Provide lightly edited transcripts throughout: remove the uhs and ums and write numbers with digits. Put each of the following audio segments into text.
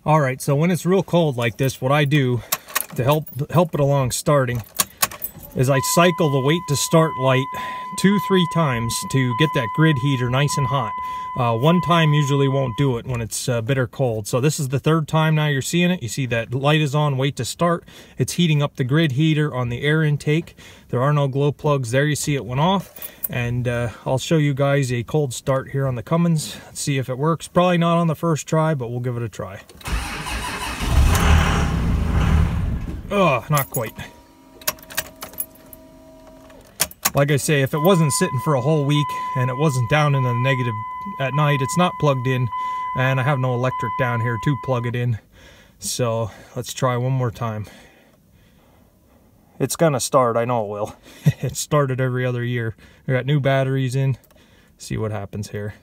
All right, so when it's real cold like this, what I do to help it along starting is I cycle the wait to start light 2-3 times to get that grid heater nice and hot. One time usually won't do it when it's bitter cold. So this is the third time now you're seeing it. You see that light is on, wait to start. It's heating up the grid heater on the air intake. There are no glow plugs there. You see it went off. And I'll show you guys a cold start here on the Cummins. Let's see if it works. Probably not on the first try, but we'll give it a try. Oh, not quite. Like I say, if it wasn't sitting for a whole week and it wasn't down in the negative at night, it's not plugged in, and I have no electric down here to plug it in. So let's try one more time. It's gonna start, I know it will. It started every other year. We got new batteries in. See what happens here.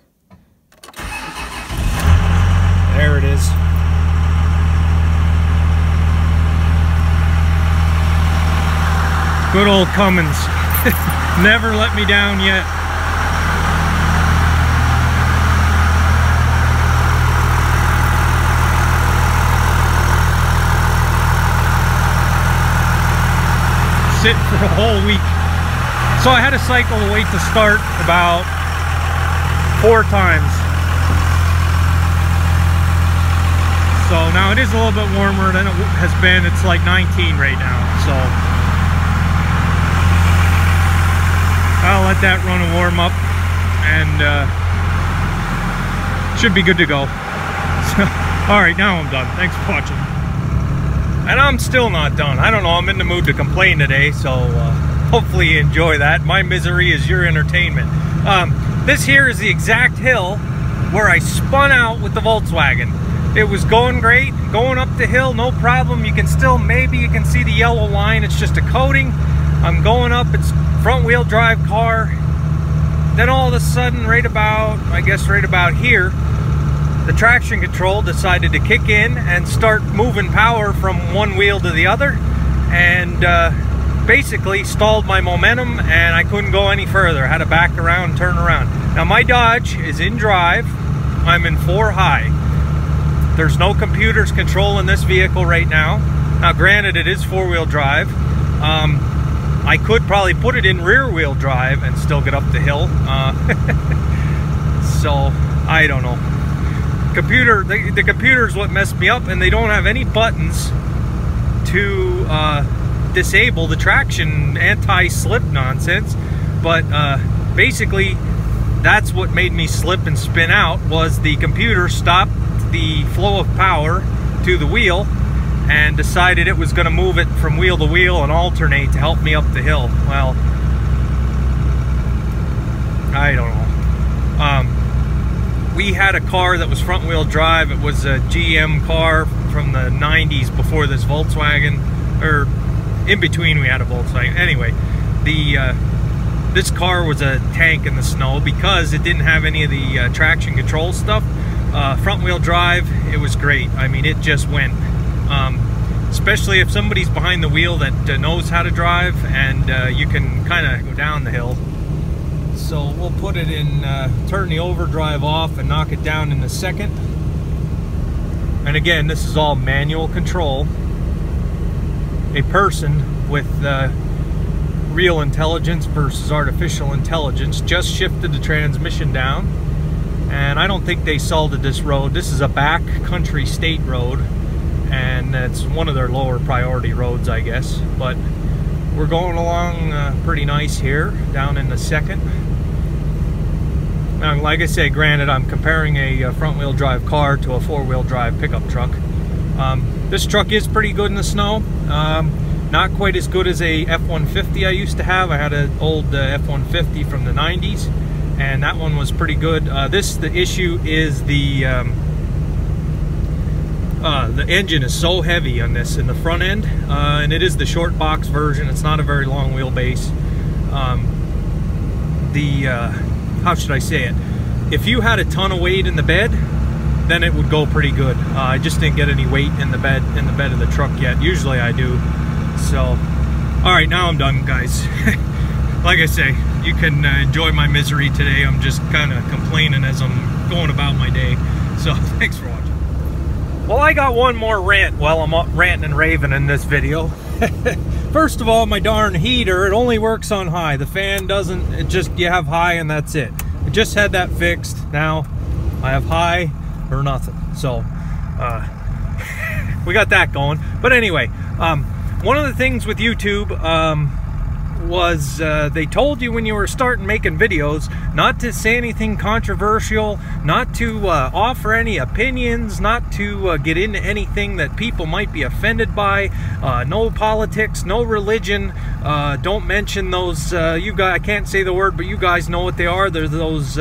There it is. Good old Cummins. Never let me down yet. Sit for a whole week. So I had to cycle the wait to start about 4 times. So now it is a little bit warmer than it has been. It's like 19 right now, so I'll let that run and warm up, and should be good to go. So, all right, now I'm done. Thanks for watching. And I'm still not done. I don't know, I'm in the mood to complain today, so hopefully you enjoy that. My misery is your entertainment. This here is the exact hill where I spun out with the Volkswagen. It was going great, going up the hill, no problem. You can still, maybe you can see the yellow line, it's just a coating. I'm going up, it's front wheel drive car. Then all of a sudden, right about here, the traction control decided to kick in and start moving power from one wheel to the other, and basically stalled my momentum, and I couldn't go any further. I had to back around and turn around. Now my Dodge is in drive. I'm in 4 high. There's no computers controlling this vehicle right now. Now granted, it is 4-wheel drive. I could probably put it in rear-wheel drive and still get up the hill. So I don't know. The computer is what messed me up, and they don't have any buttons to disable the traction anti-slip nonsense. But basically, that's what made me slip and spin out, was the computer stopped the flow of power to the wheel and decided it was going to move it from wheel to wheel and alternate to help me up the hill. Well, I don't know. We had a car that was front wheel drive. It was a GM car from the 90s before this Volkswagen, or in between we had a Volkswagen. Anyway, this car was a tank in the snow because it didn't have any of the traction control stuff. Front wheel drive, it was great. I mean, it just went. Especially if somebody's behind the wheel that knows how to drive, and you can kind of go down the hill. So we'll put it in, turn the overdrive off and knock it down in a second. And again, this is all manual control. A person with real intelligence versus artificial intelligence just shifted the transmission down. And I don't think they salted this road. This is a back country state road, and it's one of their lower priority roads, I guess. But we're going along pretty nice here, down in the second. Now, like I say, granted, I'm comparing a front-wheel drive car to a 4-wheel drive pickup truck. This truck is pretty good in the snow. Not quite as good as a F-150 I used to have. I had an old F-150 from the 90s, and that one was pretty good. The issue is the engine is so heavy on this in the front end, and it is the short box version. It's not a very long wheelbase. How should I say it? If you had a ton of weight in the bed, then it would go pretty good. I just didn't get any weight in the bed of the truck yet. Usually I do. So, all right, now I'm done, guys. Like I say, you can enjoy my misery today. I'm just kind of complaining as I'm going about my day. So thanks for watching. Well, I got one more rant while I'm ranting and raving in this video. First of all, my darn heater, it only works on high. The fan doesn't, it just, you have high and that's it. I just had that fixed. Now I have high or nothing. So we got that going. But anyway, one of the things with YouTube was they told you when you were starting making videos not to say anything controversial, not to offer any opinions, not to get into anything that people might be offended by, no politics, no religion, don't mention those, you guys, I can't say the word, but you guys know what they are. They're those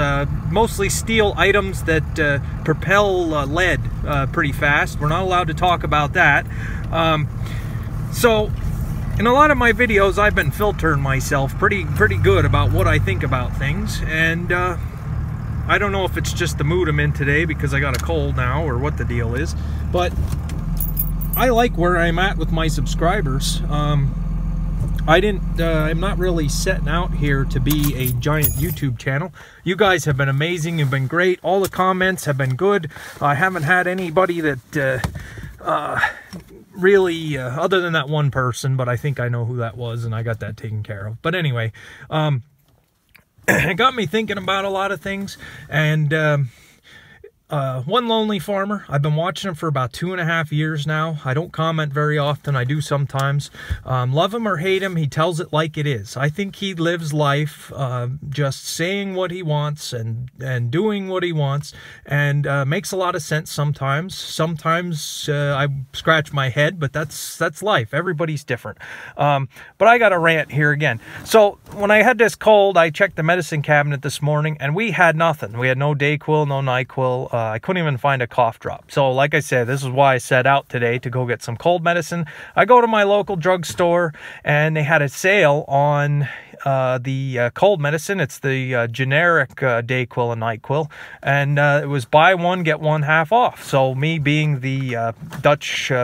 mostly steel items that propel lead pretty fast. We're not allowed to talk about that. So in a lot of my videos, I've been filtering myself pretty good about what I think about things, and I don't know if it's just the mood I'm in today because I got a cold now or what the deal is, but I like where I'm at with my subscribers. I'm not really setting out here to be a giant YouTube channel. You guys have been amazing, you've been great, all the comments have been good. I haven't had anybody that really, other than that one person, but I think I know who that was and I got that taken care of. But anyway, it got me thinking about a lot of things, and One Lonely Farmer, I've been watching him for about 2.5 years now. I don't comment very often, I do sometimes. Love him or hate him, he tells it like it is. I think he lives life just saying what he wants and doing what he wants, and makes a lot of sense sometimes. Sometimes I scratch my head, but that's life. Everybody's different. But I got a rant here again. So when I had this cold, I checked the medicine cabinet this morning, and we had nothing. We had no Dayquil, no NyQuil. I couldn't even find a cough drop. So like I said, this is why I set out today to go get some cold medicine. I go to my local drugstore, and they had a sale on the cold medicine. It's the generic Dayquil and NyQuil, and it was buy one get one half off. So me being the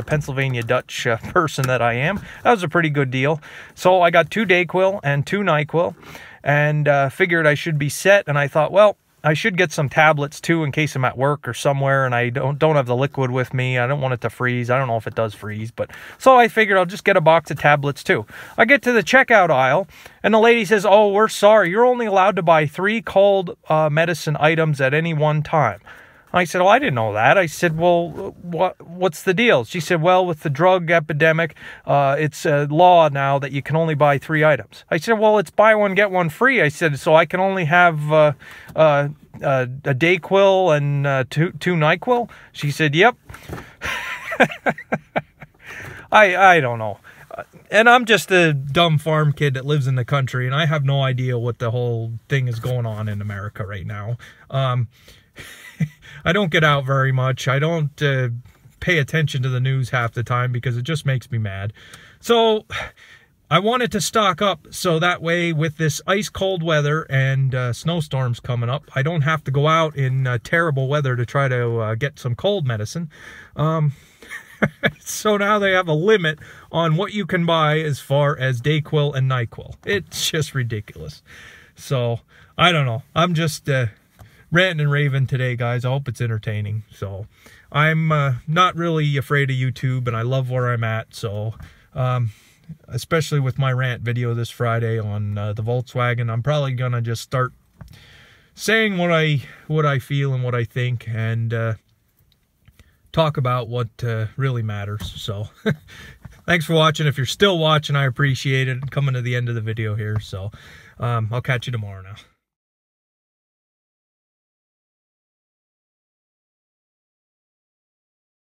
Pennsylvania Dutch person that I am, that was a pretty good deal. So I got 2 Dayquil and 2 NyQuil, and figured I should be set. And I thought, well, I should get some tablets too in case I'm at work or somewhere and I don't have the liquid with me. I don't want it to freeze. I don't know if it does freeze, but so I figured I'll just get a box of tablets too. I get to the checkout aisle and the lady says, "Oh, we're sorry. You're only allowed to buy 3 cold medicine items at any one time." I said, "Well, I didn't know that." I said, "Well, what's the deal?" She said, "Well, with the drug epidemic, it's a law now that you can only buy 3 items." I said, "Well, it's buy one, get one free." I said, "So I can only have a Dayquil and 2 NyQuil?" She said, "Yep." I don't know. And I'm just a dumb farm kid that lives in the country, and I have no idea what the whole thing is going on in America right now. I don't get out very much. I don't pay attention to the news half the time because it just makes me mad. So I wanted to stock up so that way with this ice cold weather and snowstorms coming up, I don't have to go out in terrible weather to try to get some cold medicine. So now they have a limit on what you can buy as far as Dayquil and NyQuil. It's just ridiculous. So I don't know. I'm just ranting and raving today, guys. I hope it's entertaining. So I'm not really afraid of YouTube, and I love where I'm at. So especially with my rant video this Friday on the Volkswagen, I'm probably gonna just start saying what I feel and what I think, and talk about what really matters. So thanks for watching. If you're still watching, I appreciate it. Coming to the end of the video here. So I'll catch you tomorrow now.